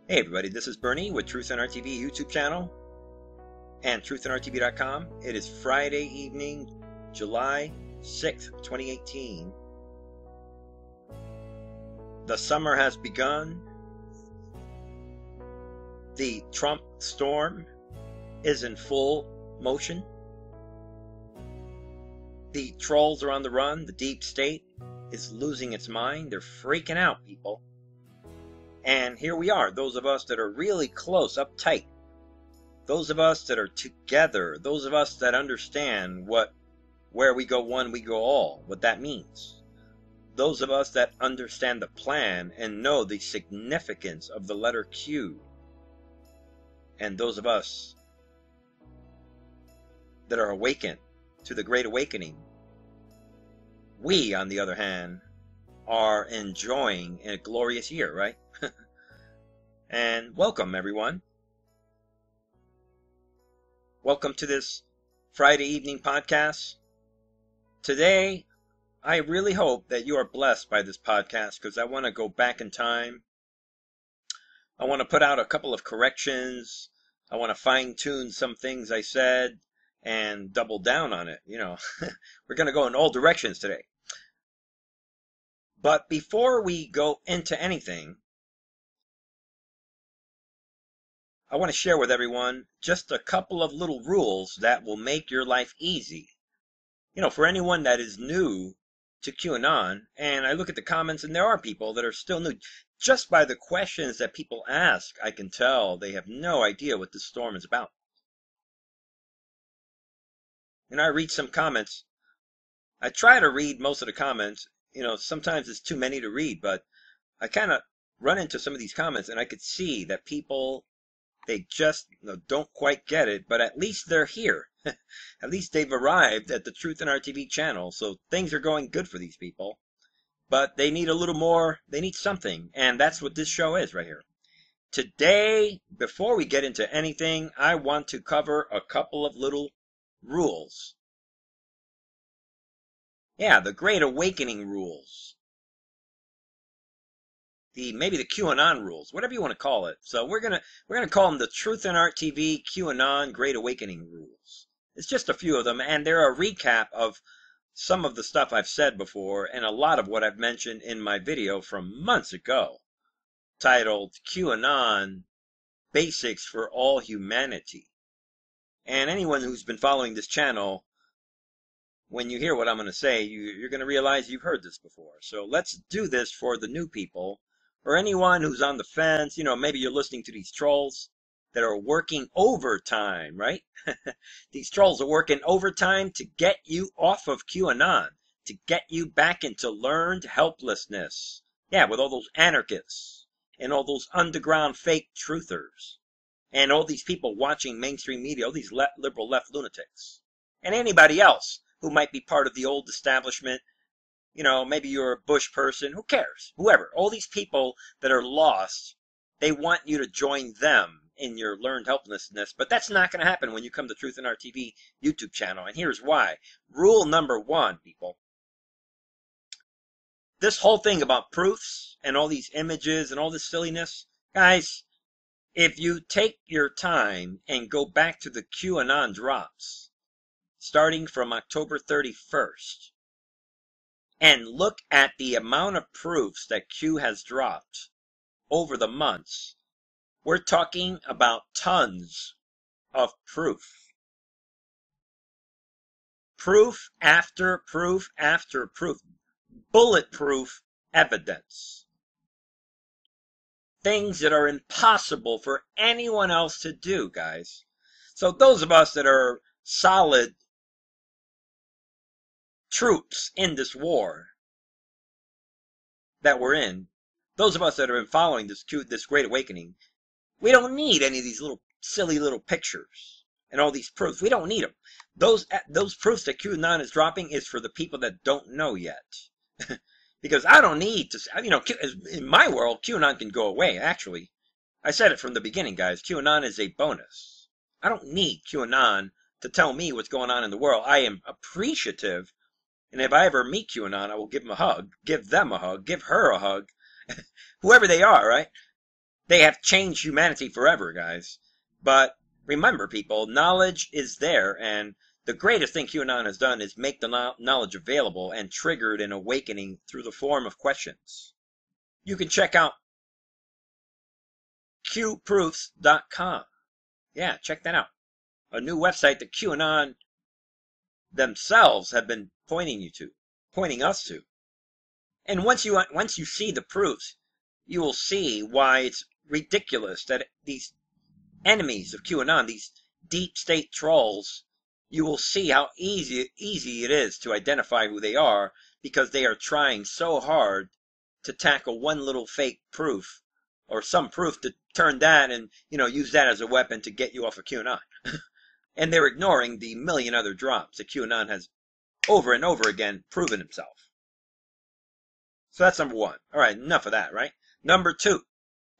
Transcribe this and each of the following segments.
Hey everybody, this is Bernie with Truth in Our TV YouTube channel and truthinrtv.com. It is Friday evening, July 6th, 2018. The summer has begun. The Trump storm is in full motion. The trolls are on the run. The deep state is losing its mind. They're freaking out, people. And here we are, those of us that are really close, uptight, those of us that are together, those of us that understand where we go one, we go all, what that means. Those of us that understand the plan and know the significance of the letter Q. And those of us that are awakened to the Great Awakening. We, on the other hand, are enjoying a glorious year, right? And welcome, everyone. Welcome to this Friday evening podcast. Today, I really hope that you are blessed by this podcast because I want to go back in time. I want to put out a couple of corrections. I want to fine-tune some things I said and double down on it. You know, we're going to go in all directions today. But before we go into anything, I want to share with everyone just a couple of little rules that will make your life easy. You know, for anyone that is new to QAnon, and I look at the comments and there are people that are still new. Just by the questions that people ask, I can tell they have no idea what this storm is about. And I read some comments. I try to read most of the comments. You know, sometimes it's too many to read, but I kind of run into some of these comments and I could see that people, they just don't quite get it, but at least they're here. At least they've arrived at the Truth in Our TV channel, so things are going good for these people. But they need a little more, they need something, and that's what this show is right here. Today, before we get into anything, I want to cover a couple of little rules. Yeah, the Great Awakening rules. Maybe the QAnon rules, whatever you want to call it. So we're gonna call them the Truth in Art TV QAnon Great Awakening rules. It's just a few of them, and they're a recap of some of the stuff I've said before, and a lot of what I've mentioned in my video from months ago, titled QAnon Basics for All Humanity. And anyone who's been following this channel, when you hear what I'm going to say, you're going to realize you've heard this before. So let's do this for the new people. Or anyone who's on the fence, you know, maybe you're listening to these trolls that are working overtime, right? These trolls are working overtime to get you off of QAnon, to get you back into learned helplessness. Yeah, with all those anarchists and all those underground fake truthers and all these people watching mainstream media, all these liberal left lunatics, and anybody else who might be part of the old establishment. You know, maybe you're a Bush person. Who cares? Whoever. All these people that are lost, they want you to join them in your learned helplessness. But that's not going to happen when you come to Truth in Our TV YouTube channel. And here's why. Rule number one, people. This whole thing about proofs and all these images and all this silliness, guys, if you take your time and go back to the QAnon drops, starting from October 31st, and look at the amount of proofs that Q has dropped over the months, we're talking about tons of proof. Proof after proof after proof. Bulletproof evidence. Things that are impossible for anyone else to do, guys. So those of us that are solid troops in this war that we're in, those of us that have been following this Great Awakening, we don't need any of these little silly little pictures and all these proofs. We don't need them. Those proofs that QAnon is dropping is for the people that don't know yet. Because I don't need to, you know, in my world, QAnon can go away. Actually, I said it from the beginning, guys. QAnon is a bonus. I don't need QAnon to tell me what's going on in the world. I am appreciative. And if I ever meet QAnon, I will give them a hug, give her a hug, whoever they are, right? They have changed humanity forever, guys. But remember, people, knowledge is there, and the greatest thing QAnon has done is make the knowledge available and triggered an awakening through the form of questions. You can check out qproofs.com. Yeah, check that out. A new website that QAnon themselves have been pointing us to. And once you see the proofs, you will see why it's ridiculous that these enemies of QAnon, these deep state trolls, you will see how easy it is to identify who they are, because they are trying so hard to tackle one little fake proof or some proof to turn that and, use that as a weapon to get you off of QAnon. And they're ignoring the million other drops that QAnon has over and over again proven himself. So that's number one. All right, enough of that, right? Number two,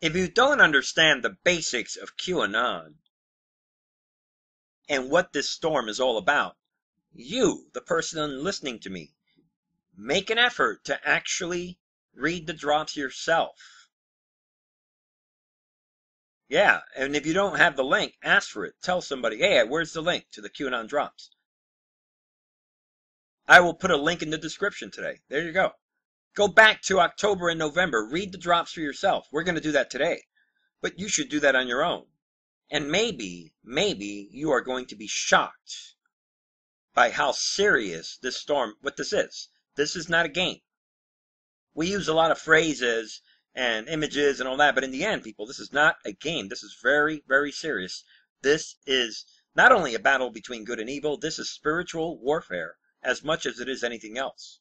if you don't understand the basics of QAnon and what this storm is all about, you, the person listening to me, make an effort to actually read the drops yourself. Yeah, and if you don't have the link, ask for it. Tell somebody, hey, where's the link to the QAnon drops? I will put a link in the description today. There you go. Go back to October and November. Read the drops for yourself. We're going to do that today. But you should do that on your own. And maybe you are going to be shocked by how serious this storm, what this is. This is not a game. We use a lot of phrases and images and all that, but in the end, people, this is not a game. This is very, very serious. This is not only a battle between good and evil, this is spiritual warfare as much as it is anything else.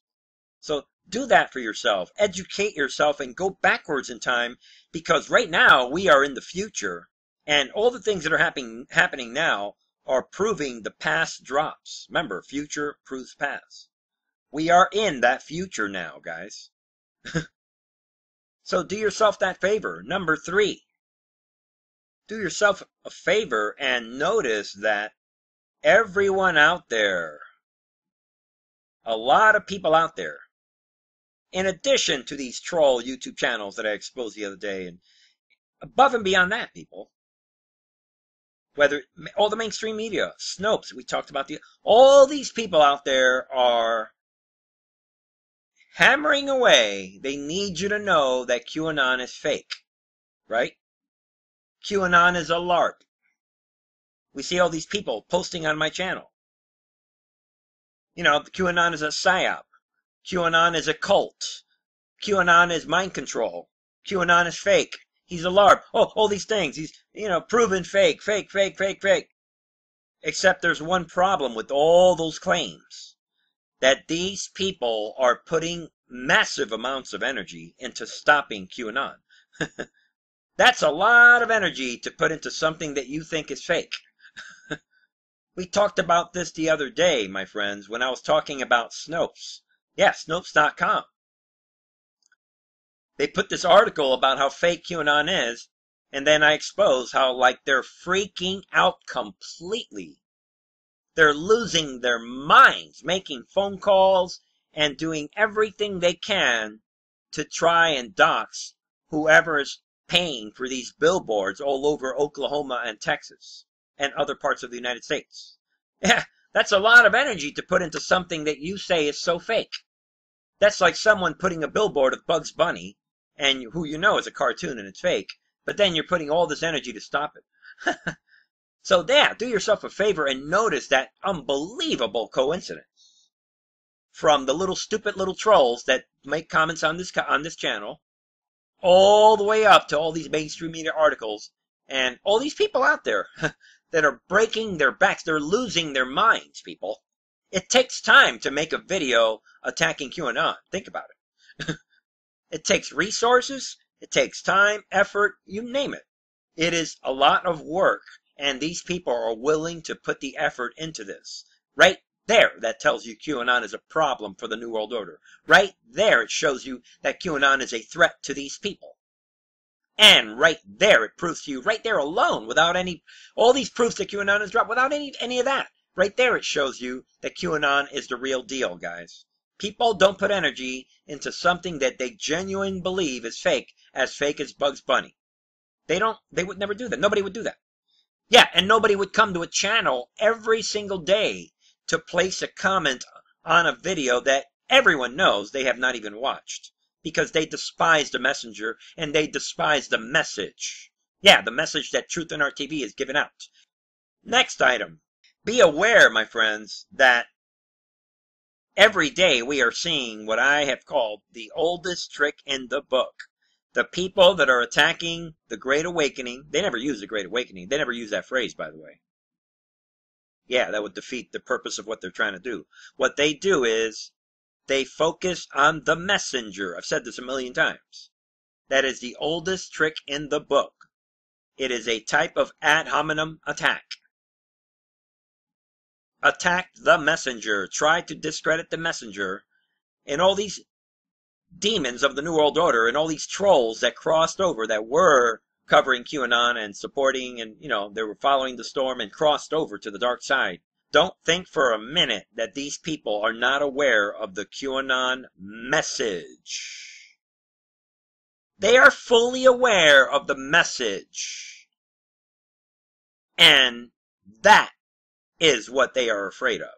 So do that for yourself. Educate yourself and go backwards in time, because right now we are in the future, and all the things that are happening now are proving the past drops. Remember, future proves past. We are in that future now, guys. So do yourself that favor. Number three, do yourself a favor and notice that everyone out there, a lot of people out there, in addition to these troll YouTube channels that I exposed the other day, and above and beyond that, people, whether all the mainstream media, Snopes, we talked about all these people out there are hammering away. They need you to know that QAnon is fake, right? QAnon is a LARP. We see all these people posting on my channel. QAnon is a psyop. QAnon is a cult. QAnon is mind control. QAnon is fake. He's a LARP. Oh, all these things. He's, proven fake. Except there's one problem with all those claims. That these people are putting massive amounts of energy into stopping QAnon. That's a lot of energy to put into something that you think is fake. We talked about this the other day, my friends, when I was talking about Snopes. Yeah, Snopes.com. They put this article about how fake QAnon is, and then I exposed how, they're freaking out completely. They're losing their minds, making phone calls and doing everything they can to try and dox whoever is paying for these billboards all over Oklahoma and Texas and other parts of the United States. Yeah, that's a lot of energy to put into something that you say is so fake. That's like someone putting a billboard of Bugs Bunny, and who is a cartoon and it's fake, but then you're putting all this energy to stop it. So yeah, do yourself a favor and notice that unbelievable coincidence from the stupid little trolls that make comments on this channel, all the way up to all these mainstream media articles, and all these people out there that are breaking their backs. They're losing their minds, people. It takes time to make a video attacking QAnon. Think about it. It takes resources, it takes time, effort, you name it. It is a lot of work. And these people are willing to put the effort into this. Right there, that tells you QAnon is a problem for the New World Order. Right there, it shows you that QAnon is a threat to these people. And right there, it proves to you, right there alone, without all these proofs that QAnon is dropped, without any of that. Right there, it shows you that QAnon is the real deal, guys. People don't put energy into something that they genuinely believe is fake as Bugs Bunny. They would never do that. Nobody would do that. Yeah, and nobody would come to a channel every single day to place a comment on a video that everyone knows they have not even watched, because they despise the messenger and they despise the message. Yeah, the message that Truth in Our TV is giving out. Next item. Be aware, my friends, that every day we are seeing what I have called the oldest trick in the book. The people that are attacking the Great Awakening, they never use the Great Awakening. They never use that phrase, by the way. Yeah, that would defeat the purpose of what they're trying to do. What they do is they focus on the messenger. I've said this a million times. That is the oldest trick in the book. It is a type of ad hominem attack. Attack the messenger. Try to discredit the messenger. And all these demons of the New World Order and all these trolls that crossed over, that were covering QAnon and supporting, and they were following the storm and crossed over to the dark side. Don't think for a minute that these people are not aware of the QAnon message. They are fully aware of the message. And that is what they are afraid of.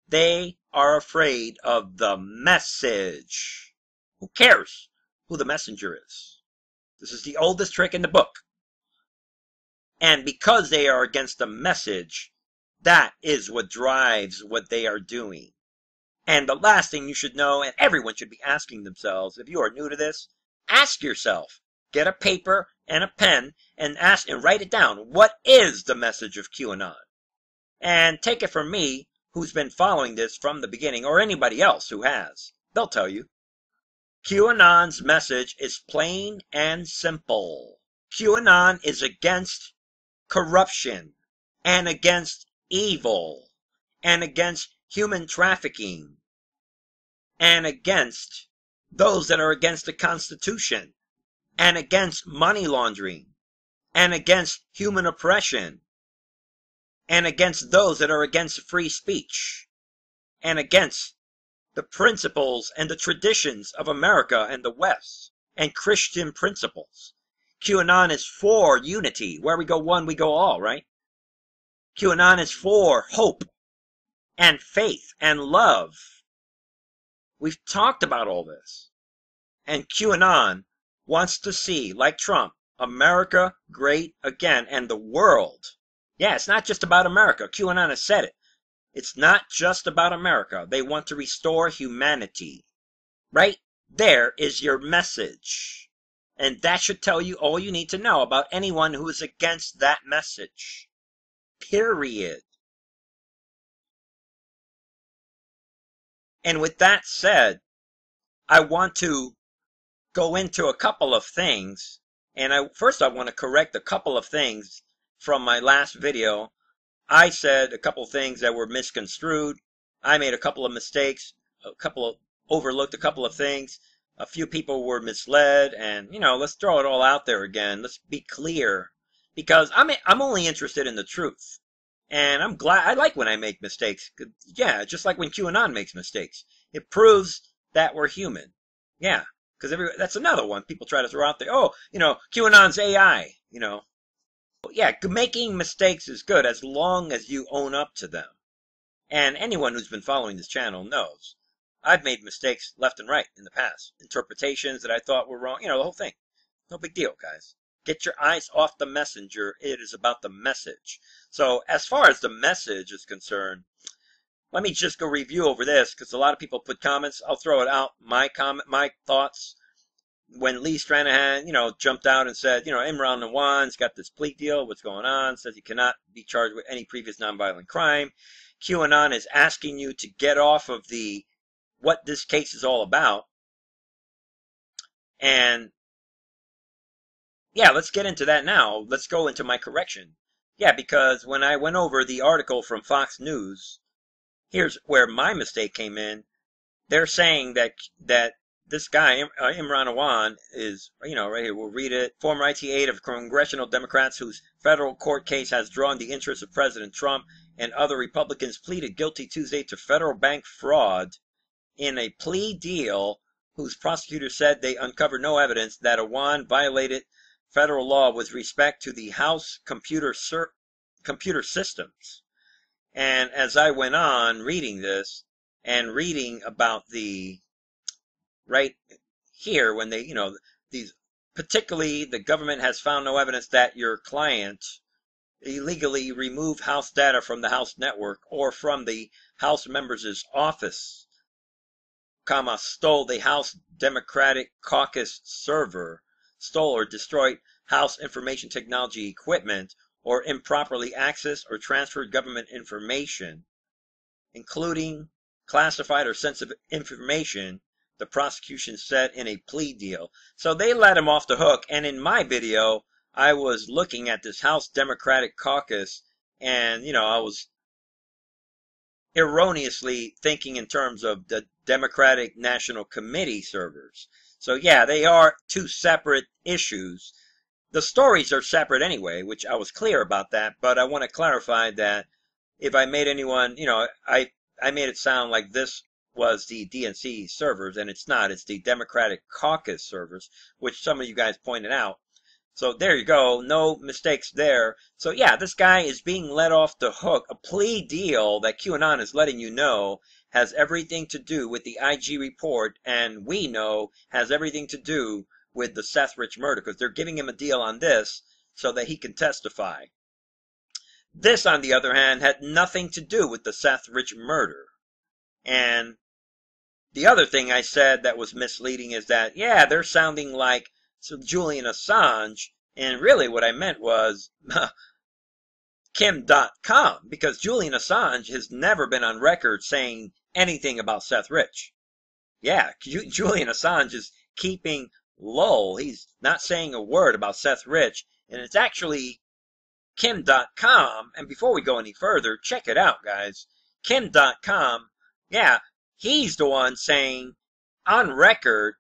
They are afraid of the message. Who cares who the messenger is? This is the oldest trick in the book. And because they are against the message, that is what drives what they are doing. And the last thing you should know, and everyone should be asking themselves, if you are new to this, ask yourself, get a paper and a pen and ask and write it down. What is the message of QAnon? And take it from me, who's been following this from the beginning, or anybody else who has. They'll tell you. QAnon's message is plain and simple. QAnon is against corruption, and against evil, and against human trafficking, and against those that are against the Constitution, and against money laundering, and against human oppression, and against those that are against free speech, and against the principles and the traditions of America and the West, and Christian principles. QAnon is for unity. Where we go one, we go all, right? QAnon is for hope and faith and love. We've talked about all this. And QAnon wants to see, like Trump, America great again, and the world. Yeah, it's not just about America. QAnon has said it. It's not just about America. They want to restore humanity. Right there is your message. And that should tell you all you need to know about anyone who is against that message. Period. And with that said, I want to go into a couple of things. And first I want to correct a couple of things from my last video. I said a couple of things that were misconstrued. I made a couple of mistakes, overlooked a couple of things. A few people were misled, and let's throw it all out there again. Let's be clear, because I'm only interested in the truth, and I'm glad. I like when I make mistakes. Yeah, just like when QAnon makes mistakes, it proves that we're human. Yeah, because that's another one people try to throw out there. Oh, QAnon's AI. Yeah, making mistakes is good as long as you own up to them. And anyone who's been following this channel knows I've made mistakes left and right in the past. Interpretations that I thought were wrong. The whole thing. No big deal, guys. Get your eyes off the messenger. It is about the message. So as far as the message is concerned, let me just go review over this, because a lot of people put comments. I'll throw it out. My thoughts. When Lee Stranahan, jumped out and said, Imran Nawan's got this plea deal. What's going on? Says he cannot be charged with any previous nonviolent crime. QAnon is asking you to get off of what this case is all about. And yeah, let's get into that now. Let's go into my correction. Yeah, because when I went over the article from Fox News, here's where my mistake came in. They're saying that this guy, Imran Awan, is, right here, we'll read it. Former IT aide of congressional Democrats whose federal court case has drawn the interest of President Trump and other Republicans pleaded guilty Tuesday to federal bank fraud in a plea deal whose prosecutors said they uncovered no evidence that Awan violated federal law with respect to the House computer systems. And as I went on reading this and reading about the right here, when they, these, particularly the government has found no evidence that your client illegally removed House data from the House network or from the House members' office, stole the House Democratic Caucus server, stole or destroyed House information technology equipment, or improperly accessed or transferred government information, including classified or sensitive information, the prosecution said in a plea deal. So they let him off the hook, and in my video, I was looking at this House Democratic Caucus, and, I was erroneously thinking in terms of the Democratic National Committee servers. So yeah, they are two separate issues. The stories are separate anyway, which I was clear about that, but I want to clarify that if I made anyone, I made it sound like this was the DNC servers, and it's not. It's the Democratic Caucus servers, which some of you guys pointed out. So there you go. No mistakes there. So yeah, this guy is being let off the hook. A plea deal that QAnon is letting you know has everything to do with the IG report, and we know has everything to do with the Seth Rich murder, because they're giving him a deal on this so that he can testify. This, on the other hand, had nothing to do with the Seth Rich murder. And the other thing I said that was misleading is that, yeah, they're sounding like Julian Assange, and really what I meant was Kim.com, because Julian Assange has never been on record saying anything about Seth Rich. Yeah, Julian Assange is keeping low. He's not saying a word about Seth Rich, and it's actually Kim.com. And before we go any further, check it out, guys. Kim.com, yeah, he's the one saying on record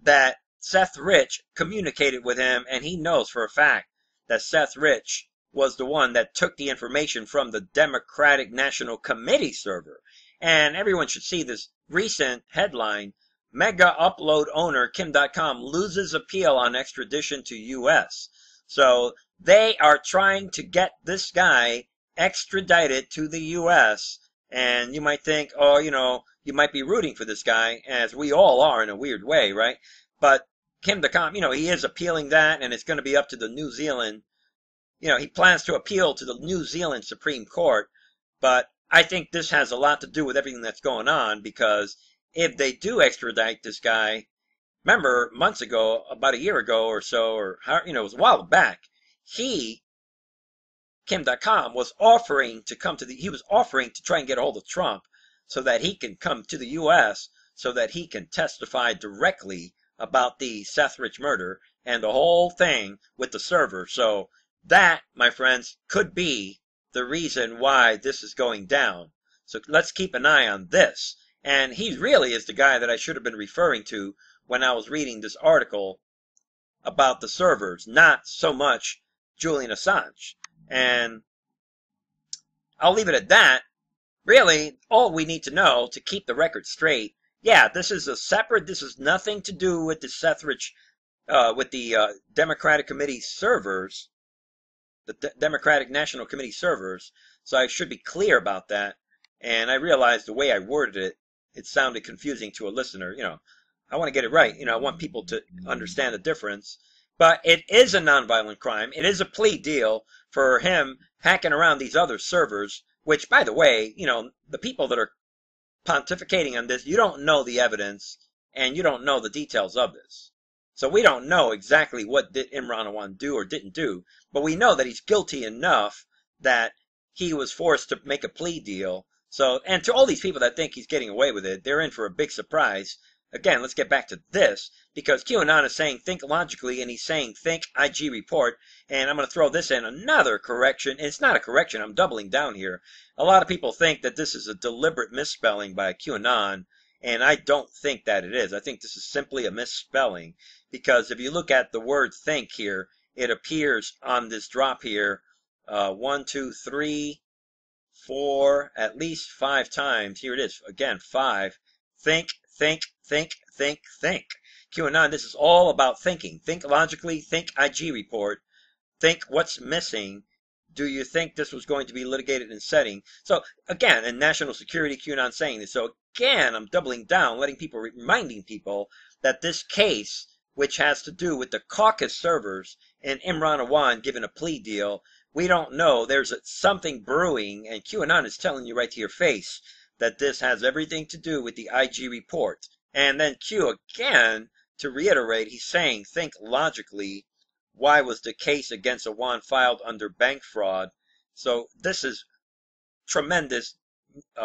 that Seth Rich communicated with him, and he knows for a fact that Seth Rich was the one that took the information from the Democratic National Committee server. And everyone should see this recent headline: Mega upload owner Kim.com loses appeal on extradition to U.S. So they are trying to get this guy extradited to the U.S. And you might think, oh, you might be rooting for this guy, as we all are in a weird way, right? But Kim.com, he is appealing that, and it's going to be up to the New Zealand. He plans to appeal to the New Zealand Supreme Court. But I think this has a lot to do with everything that's going on, because if they do extradite this guy, remember months ago, about a year ago or so, or it was a while back, Kim.com was offering to come to he was offering to try and get a hold of Trump so that he can come to the U.S. so that he can testify directly about the Seth Rich murder and the whole thing with the server. So that, my friends, could be the reason why this is going down. So let's keep an eye on this. And he really is the guy that I should have been referring to when I was reading this article about the servers, not so much Julian Assange. And I'll leave it at that. Really, all we need to know to keep the record straight, yeah, this is nothing to do with the Seth Rich, with the Democratic Committee servers, the Democratic National Committee servers. So I should be clear about that. And I realized the way I worded it, it sounded confusing to a listener. I want to get it right. I want people to understand the difference. But it is a nonviolent crime. It is a plea deal for him hacking around these other servers, which, by the way, the people that are pontificating on this, you don't know the evidence, and you don't know the details of this. So we don't know exactly what did Imran Awan do or didn't do, but we know that he's guilty enough that he was forced to make a plea deal. So, and to all these people that think he's getting away with it, they're in for a big surprise. Again, let's get back to this, because QAnon is saying think logically, and he's saying think IG report, and I'm going to throw this in, another correction. It's not a correction, I'm doubling down here. A lot of people think that this is a deliberate misspelling by QAnon, and I don't think that it is. I think this is simply a misspelling, because if you look at the word think here, it appears on this drop here, 1, 2, 3, 4, at least 5 times. Here it is, again, 5. Think, think, think, think, think. QAnon, this is all about thinking. Think logically, think IG report, think what's missing. Do you think this was going to be litigated in setting? So again, in national security, QAnon saying this. So again, I'm doubling down, reminding people that this case, which has to do with the caucus servers and Imran Awan given a plea deal, we don't know. There's something brewing, and QAnon is telling you right to your face that this has everything to do with the IG report. And then Q, again, to reiterate, he's saying, think logically. Why was the case against Awan filed under bank fraud? So this is tremendous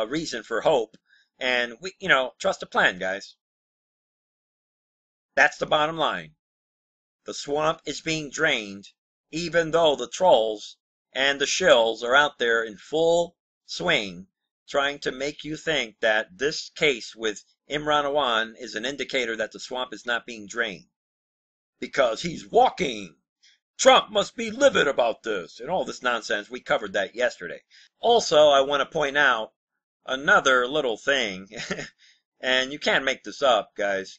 reason for hope. And we, trust the plan, guys. That's the bottom line. The swamp is being drained, even though the trolls and the shills are out there in full swing, trying to make you think that this case with Imran Awan is an indicator that the swamp is not being drained. Because he's walking. Trump must be livid about this and all this nonsense. We covered that yesterday. Also, I want to point out another little thing, and you can't make this up, guys.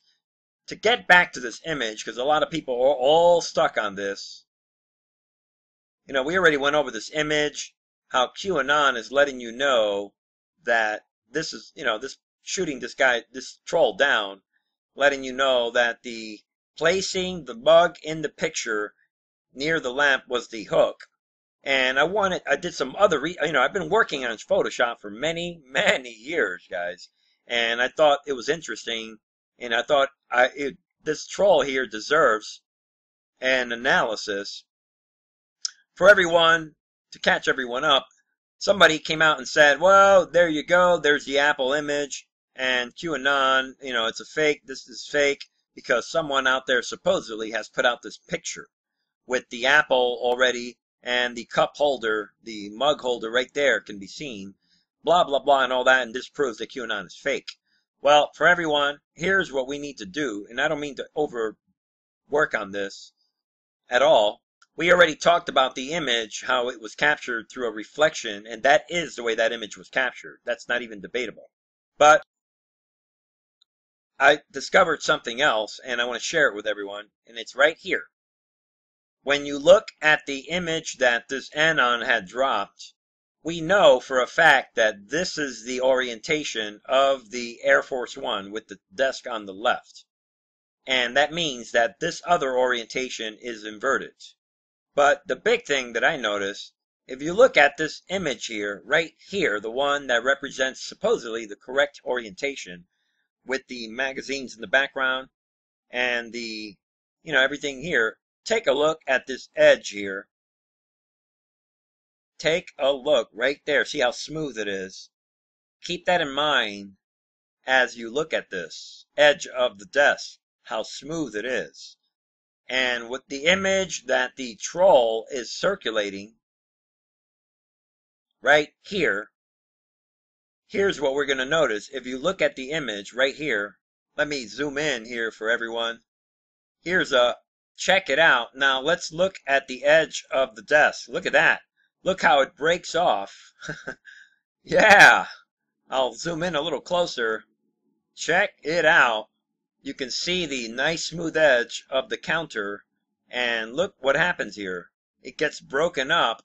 To get back to this image, because a lot of people are all stuck on this. We already went over this image, how QAnon is letting you know that this is, this shooting this guy, this troll down, letting you know that the placing the bug in the picture near the lamp was the hook. And I did some other, I've been working on Photoshop for many, many years, guys. And I thought it was interesting. And I thought this troll here deserves an analysis. For everyone, to catch everyone up, somebody came out and said, well, there you go, there's the Apple image. And QAnon, it's a fake, this is fake, because someone out there supposedly has put out this picture with the apple already, and the cup holder, the mug holder right there can be seen, blah, blah, blah, and all that, and this proves that QAnon is fake. Well, for everyone, here's what we need to do, and I don't mean to overwork on this at all. We already talked about the image, how it was captured through a reflection, and that is the way that image was captured. That's not even debatable. But I discovered something else, and I want to share it with everyone, and it's right here. When you look at the image that this Anon had dropped, we know for a fact that this is the orientation of the Air Force One with the desk on the left. And that means that this other orientation is inverted. But the big thing that I noticed, if you look at this image here, right here, the one that represents supposedly the correct orientation with the magazines in the background and the, everything here, take a look at this edge here. Take a look right there. See how smooth it is. Keep that in mind as you look at this edge of the desk, how smooth it is. And with the image that the troll is circulating right here, here's what we're going to notice. If you look at the image right here, let me zoom in here for everyone. Check it out. Now let's look at the edge of the desk. Look at that. Look how it breaks off. Yeah. I'll zoom in a little closer. Check it out. You can see the nice smooth edge of the counter. And look what happens here. It gets broken up.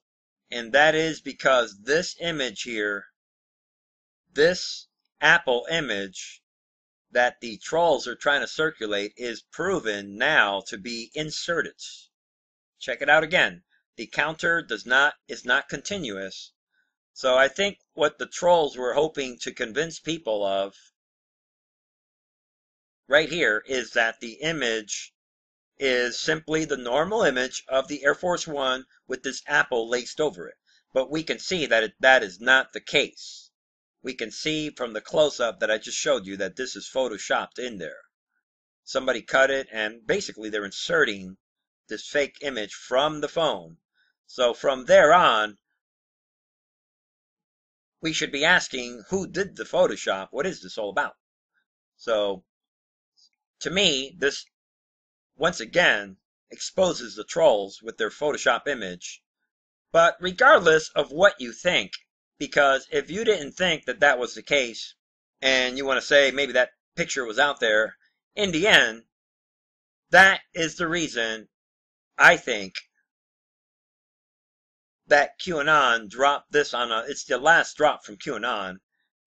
And that is because this image here, this Apple image that the trolls are trying to circulate, is proven now to be inserted. Check it out again. The counter is not continuous. So I think what the trolls were hoping to convince people of right here is that the image is simply the normal image of the Air Force One with this apple laced over it. But we can see that that is not the case. We can see from the close-up that I just showed you that this is photoshopped in there. Somebody cut it, and basically they're inserting this fake image from the phone. So from there on, we should be asking, who did the Photoshop? What is this all about? So, to me, this, once again, exposes the trolls with their Photoshop image. But regardless of what you think, because if you didn't think that that was the case, and you want to say maybe that picture was out there, in the end, That is the reason I think that QAnon dropped this on it's the last drop from QAnon.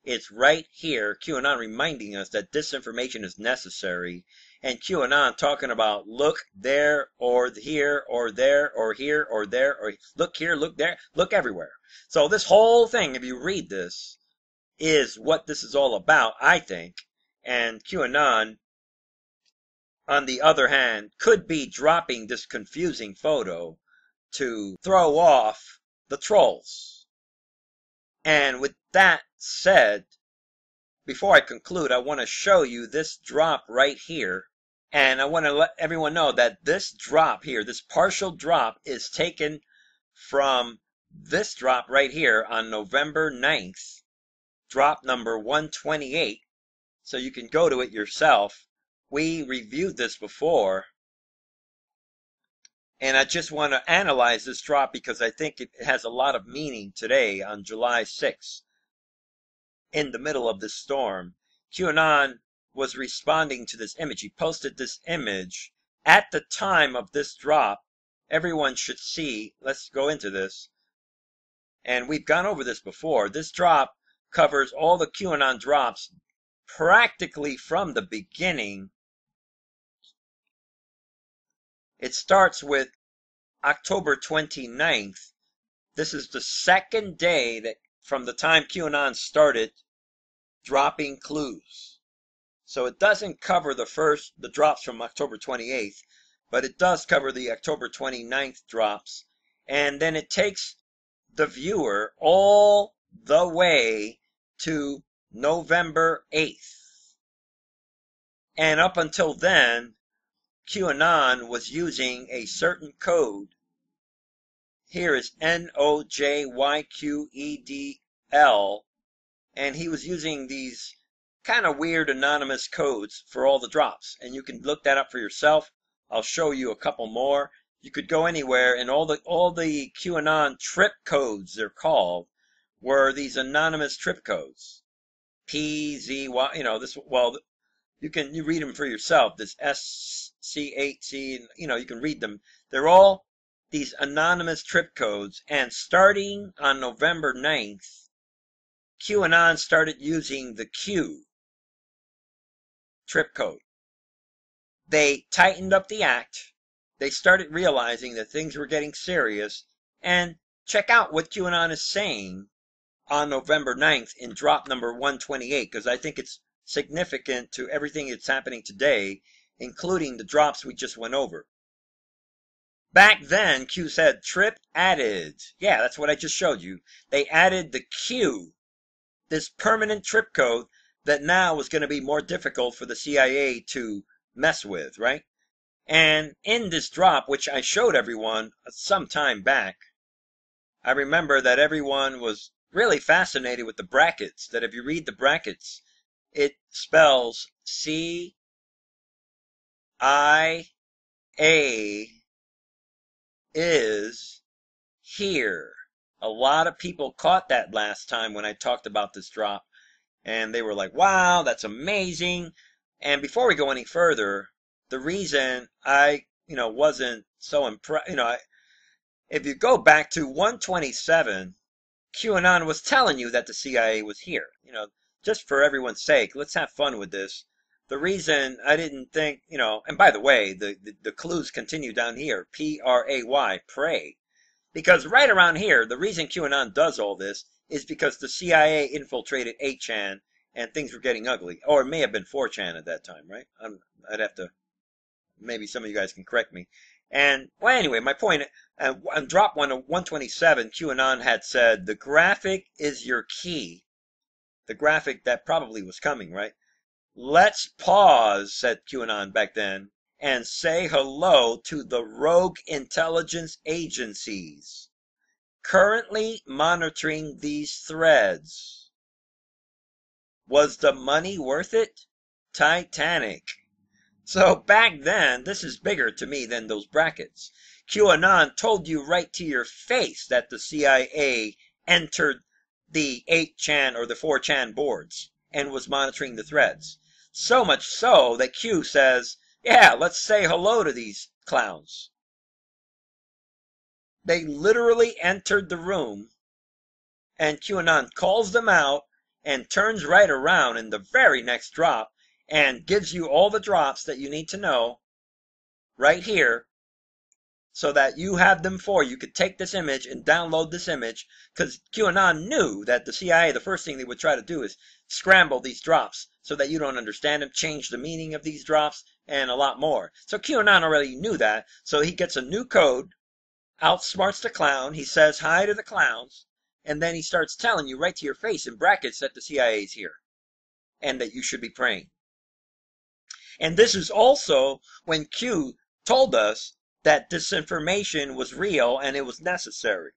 It's right here, QAnon reminding us that disinformation is necessary, and QAnon talking about look there or here or there or here or there or look here, look there, look everywhere. So this whole thing, if you read this, is what this is all about, I think. And QAnon, on the other hand, could be dropping this confusing photo to throw off the trolls. And with that said, before I conclude, I want to show you this drop right here. And I want to let everyone know that this drop here, this partial drop, is taken from this drop right here on November 9th, drop number 128. So you can go to it yourself. We reviewed this before. And I just want to analyze this drop because I think it has a lot of meaning today on July 6th. In the middle of this storm, QAnon was responding to this image. He posted this image at the time of this drop. Everyone should see. Let's go into this. And we've gone over this before. This drop covers all the QAnon drops practically from the beginning. It starts with October 29th. This is the second day that from the time QAnon started dropping clues. So it doesn't cover the drops from October 28th, but it does cover the October 29th drops. And then it takes the viewer all the way to November 8th. And up until then, QAnon was using a certain code. Here is NOJYQEDL, and he was using these kind of weird anonymous codes for all the drops. And you can look that up for yourself. I'll show you a couple more. You could go anywhere, and all the QAnon trip codes, they're called, were these anonymous trip codes. PZY, this, well, you read them for yourself. This SC8C, you can read them. They're all these anonymous trip codes. And starting on November 9th, QAnon started using the Q trip code. They tightened up the act. They started realizing that things were getting serious. And check out what QAnon is saying on November 9th in drop number 128, because I think it's significant to everything that's happening today, including the drops we just went over. Back then, Q said trip added. Yeah, that's what I just showed you. They added the Q, this permanent trip code that now was going to be more difficult for the CIA to mess with, right? And in this drop, which I showed everyone some time back, I remember that everyone was really fascinated with the brackets, that if you read the brackets, it spells CIA is here. A lot of people caught that last time when I talked about this drop, and they were like, wow, that's amazing. And before we go any further, the reason I, wasn't so impressed, if you go back to 127, QAnon was telling you that the CIA was here. Just for everyone's sake, let's have fun with this. The reason I didn't think, and by the way, the clues continue down here, PRAY, pray. Because right around here, the reason QAnon does all this is because the CIA infiltrated 8chan and things were getting ugly. Or it may have been 4chan at that time, right? I'd have to, maybe some of you guys can correct me. And, well, anyway, my point, on drop 127, QAnon had said, the graphic is your key. The graphic that probably was coming, right? Let's pause, said QAnon back then, and say hello to the rogue intelligence agencies currently monitoring these threads. Was the money worth it? Titanic. So back then, this is bigger to me than those brackets. QAnon told you right to your face that the CIA entered the 8chan or the 4chan boards and was monitoring the threads. So much so that Q says, Yeah, let's say hello to these clowns. They literally entered the room, and QAnon calls them out and turns right around in the very next drop and gives you all the drops that you need to know right here, so that you have them for you could take this image and download this image, because QAnon knew that the CIA, the first thing they would try to do is scramble these drops so that you don't understand them, change the meaning of these drops, and a lot more. So QAnon already knew that, so he gets a new code, outsmarts the clown, he says hi to the clowns, and then he starts telling you right to your face in brackets that the CIA is here and that you should be praying. And this is also when Q told us that disinformation was real and it was necessary.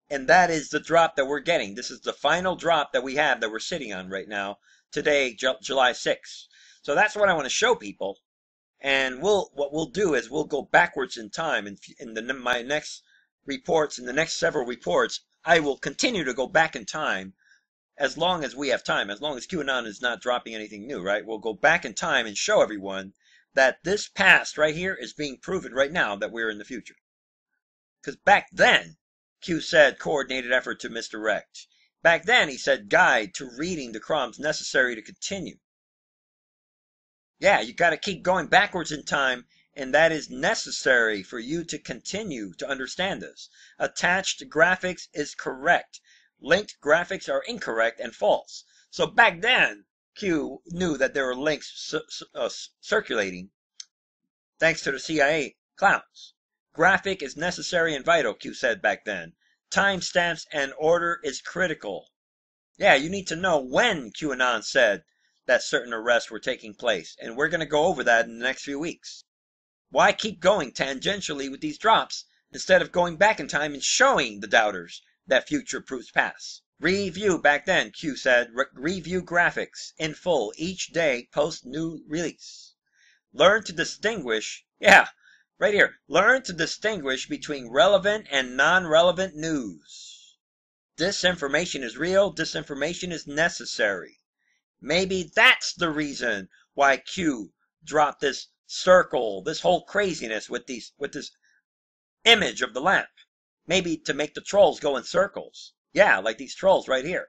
And that is the drop that we're getting. This is the final drop that we have that we're sitting on right now, today, July 6th. So that's what I want to show people. And what we'll do is we'll go backwards in time. In my next reports, in the next several reports, I will continue to go back in time as long as we have time, as long as QAnon is not dropping anything new, right? We'll go back in time and show everyone that this past right here is being proven right now that we're in the future. Because back then, Q said coordinated effort to misdirect. Back then, he said guide to reading the crumbs necessary to continue. Yeah, you got to keep going backwards in time, and that is necessary for you to continue to understand this. Attached graphics is correct. Linked graphics are incorrect and false. So back then, Q knew that there were links circulating thanks to the CIA clowns. Graphic is necessary and vital, Q said back then. Timestamps and order is critical. Yeah, you need to know when QAnon said that certain arrests were taking place, and we're going to go over that in the next few weeks. Why keep going tangentially with these drops instead of going back in time and showing the doubters that future proves past? Review, back then, Q said, review graphics in full each day post new release. Learn to distinguish, yeah, right here, learn to distinguish between relevant and non-relevant news. Disinformation is real, disinformation is necessary. Maybe that's the reason why Q dropped this circle, this whole craziness with this image of the lamp. Maybe to make the trolls go in circles. Yeah, like these trolls right here.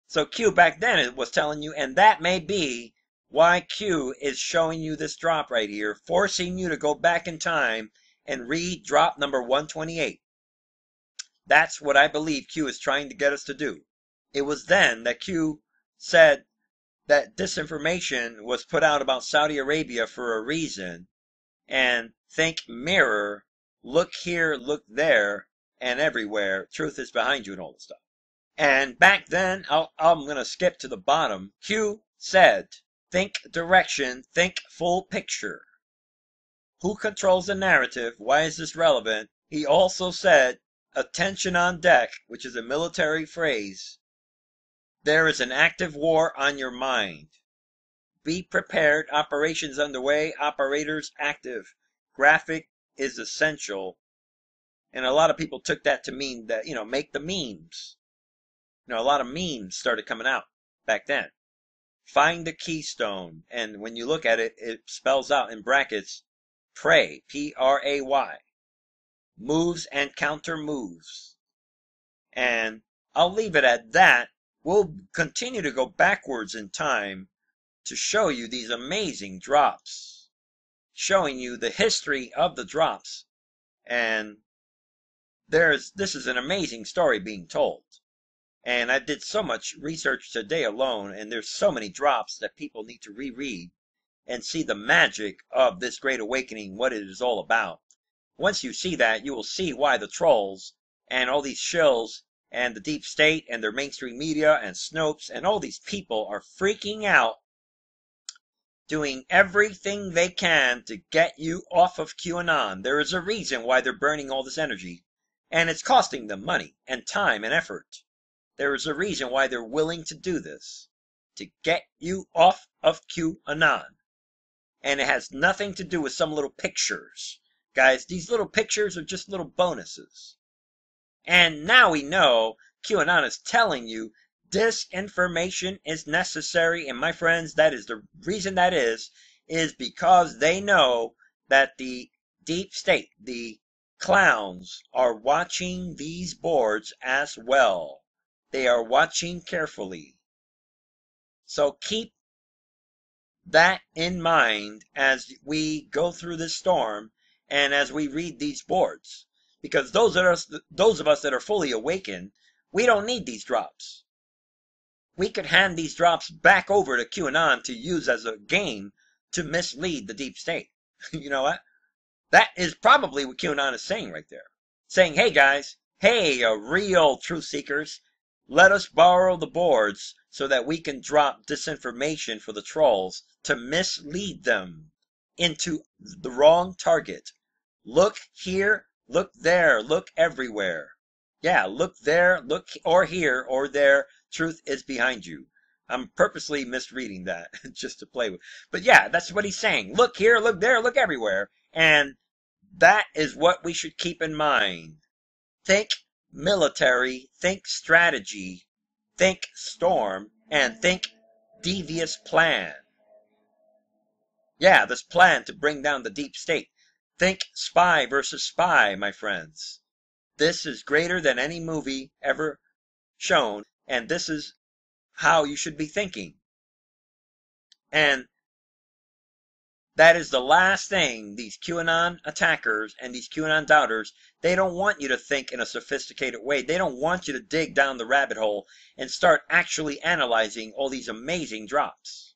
So Q back then was telling you, and that may be why Q is showing you this drop right here, forcing you to go back in time and read drop number 128. That's what I believe Q is trying to get us to do. It was then that Q said that disinformation was put out about Saudi Arabia for a reason, and think mirror, look here, look there, and everywhere, truth is behind you and all this stuff. And back then, I'm going to skip to the bottom, Q said, think direction, think full picture. Who controls the narrative? Why is this relevant? He also said, attention on deck, which is a military phrase. There is an active war on your mind. Be prepared. Operations underway. Operators active. Graphic is essential. And a lot of people took that to mean that, make the memes. A lot of memes started coming out back then. Find the keystone. And when you look at it, it spells out in brackets, pray, P-R-A-Y. Moves and counter moves. And I'll leave it at that. We'll continue to go backwards in time to show you these amazing drops, showing you the history of the drops. And this is an amazing story being told. And I did so much research today alone, and there's so many drops that people need to reread and see the magic of this Great Awakening, what it is all about. Once you see that, you will see why the trolls and all these shills and the deep state and their mainstream media and Snopes and all these people are freaking out, doing everything they can to get you off of QAnon. There is a reason why they're burning all this energy, and it's costing them money and time and effort. There is a reason why they're willing to do this, to get you off of QAnon. And it has nothing to do with some little pictures. Guys, these little pictures are just little bonuses. And now we know QAnon is telling you disinformation is necessary. And my friends, that is the reason that is. is because they know that the deep state, the clowns, are watching these boards as well. They are watching carefully. So keep that in mind as we go through this storm and as we read these boards. Because those of us that are fully awakened, we don't need these drops. We could hand these drops back over to QAnon to use as a game to mislead the deep state. You know what? That is probably what QAnon is saying right there. Saying, hey guys, hey, real truth seekers, let us borrow the boards so that we can drop disinformation for the trolls to mislead them into the wrong target. Look here, look there, look everywhere. Yeah, look there, look or here or there. Truth is behind you. I'm purposely misreading that just to play with. But yeah, that's what he's saying. Look here, look there, look everywhere. And that is what we should keep in mind. Think military, think strategy, think storm, and think devious plan. Yeah, this plan to bring down the deep state. Think spy versus spy, my friends. This is greater than any movie ever shown, and this is how you should be thinking. And that is the last thing these QAnon attackers and these QAnon doubters, they don't want you to think in a sophisticated way. They don't want you to dig down the rabbit hole and start actually analyzing all these amazing drops.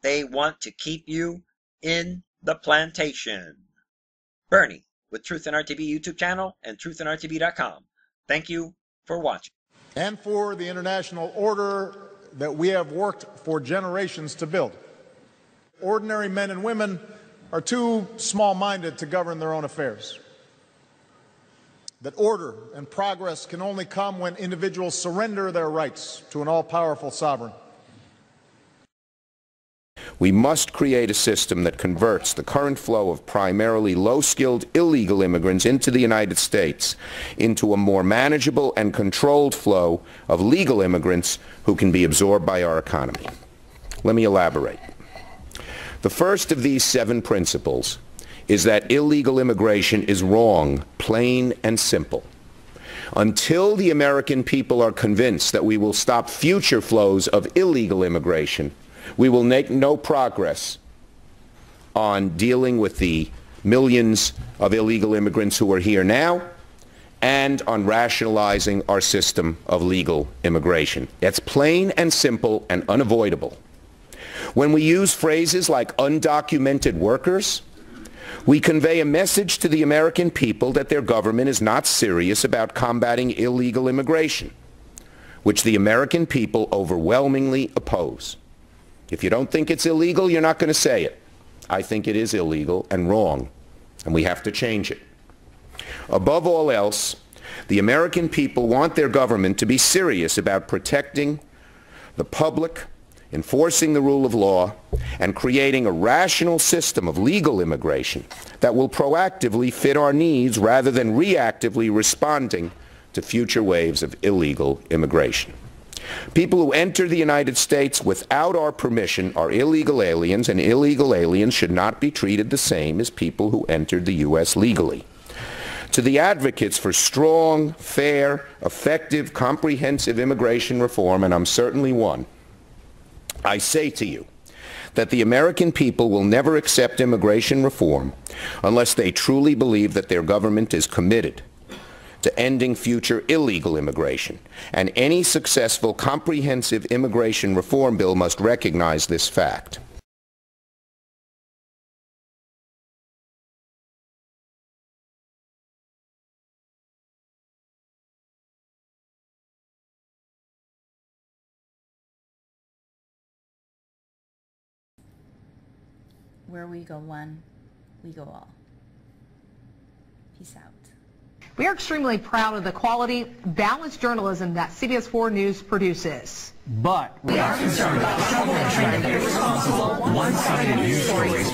They want to keep you in the plantation. Bernie with Truth in RTV YouTube channel and truthinrtv.com. Thank you for watching. And for the international order that we have worked for generations to build. Ordinary men and women are too small-minded to govern their own affairs. That order and progress can only come when individuals surrender their rights to an all-powerful sovereign. We must create a system that converts the current flow of primarily low-skilled illegal immigrants into the United States into a more manageable and controlled flow of legal immigrants who can be absorbed by our economy. Let me elaborate. The first of these 7 principles is that illegal immigration is wrong, plain and simple. Until the American people are convinced that we will stop future flows of illegal immigration, we will make no progress on dealing with the millions of illegal immigrants who are here now and on rationalizing our system of legal immigration. It's plain and simple and unavoidable. When we use phrases like undocumented workers, we convey a message to the American people that their government is not serious about combating illegal immigration, which the American people overwhelmingly oppose. If you don't think it's illegal, you're not going to say it. I think it is illegal and wrong, and we have to change it. Above all else, the American people want their government to be serious about protecting the public, enforcing the rule of law, and creating a rational system of legal immigration that will proactively fit our needs rather than reactively responding to future waves of illegal immigration. People who enter the United States without our permission are illegal aliens, and illegal aliens should not be treated the same as people who entered the U.S. legally. To the advocates for strong, fair, effective, comprehensive immigration reform, and I'm certainly one, I say to you that the American people will never accept immigration reform unless they truly believe that their government is committed to ending future illegal immigration, and any successful comprehensive immigration reform bill must recognize this fact. Where we go one, we go all. Peace out. We are extremely proud of the quality, balanced journalism that CBS 4 News produces. But we are concerned about the troubling and irresponsible, one-sided news stories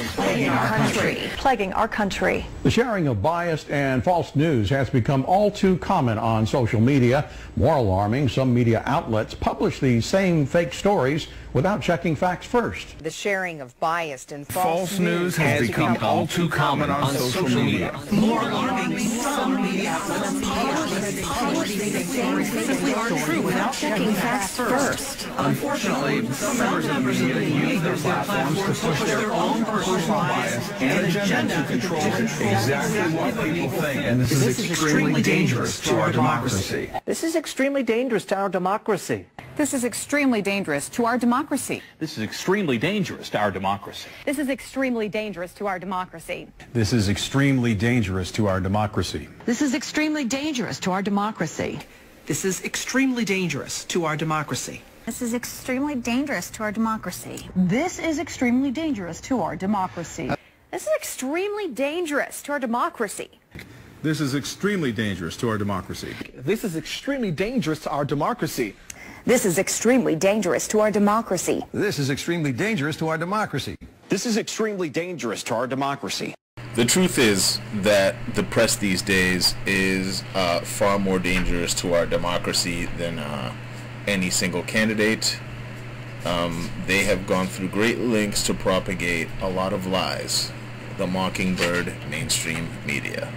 plaguing our country. The sharing of biased and false news has become all too common on social media. More alarming, some media outlets publish these same fake stories without checking facts first. The sharing of biased and false news has become all too common on social media. More alarming, some media outlets publish these things simply aren't true without checking facts first. Unfortunately, some members of the media use their platforms to push their own personal bias and agenda to control exactly what people think. And this is extremely dangerous to our democracy. This is extremely dangerous to our democracy. This is extremely dangerous to our democracy. This is extremely dangerous to our democracy. This is extremely dangerous to our democracy. This is extremely dangerous to our democracy. This is extremely dangerous to our democracy. This is extremely dangerous to our democracy. This is extremely dangerous to our democracy. This is extremely dangerous to our democracy. This is extremely dangerous to our democracy. This is extremely dangerous to our democracy. This is extremely dangerous to our democracy. This is extremely dangerous to our democracy. This is extremely dangerous to our democracy. This is extremely dangerous to our democracy. The truth is that the press these days is far more dangerous to our democracy than any single candidate. They have gone through great lengths to propagate a lot of lies. The Mockingbird mainstream media.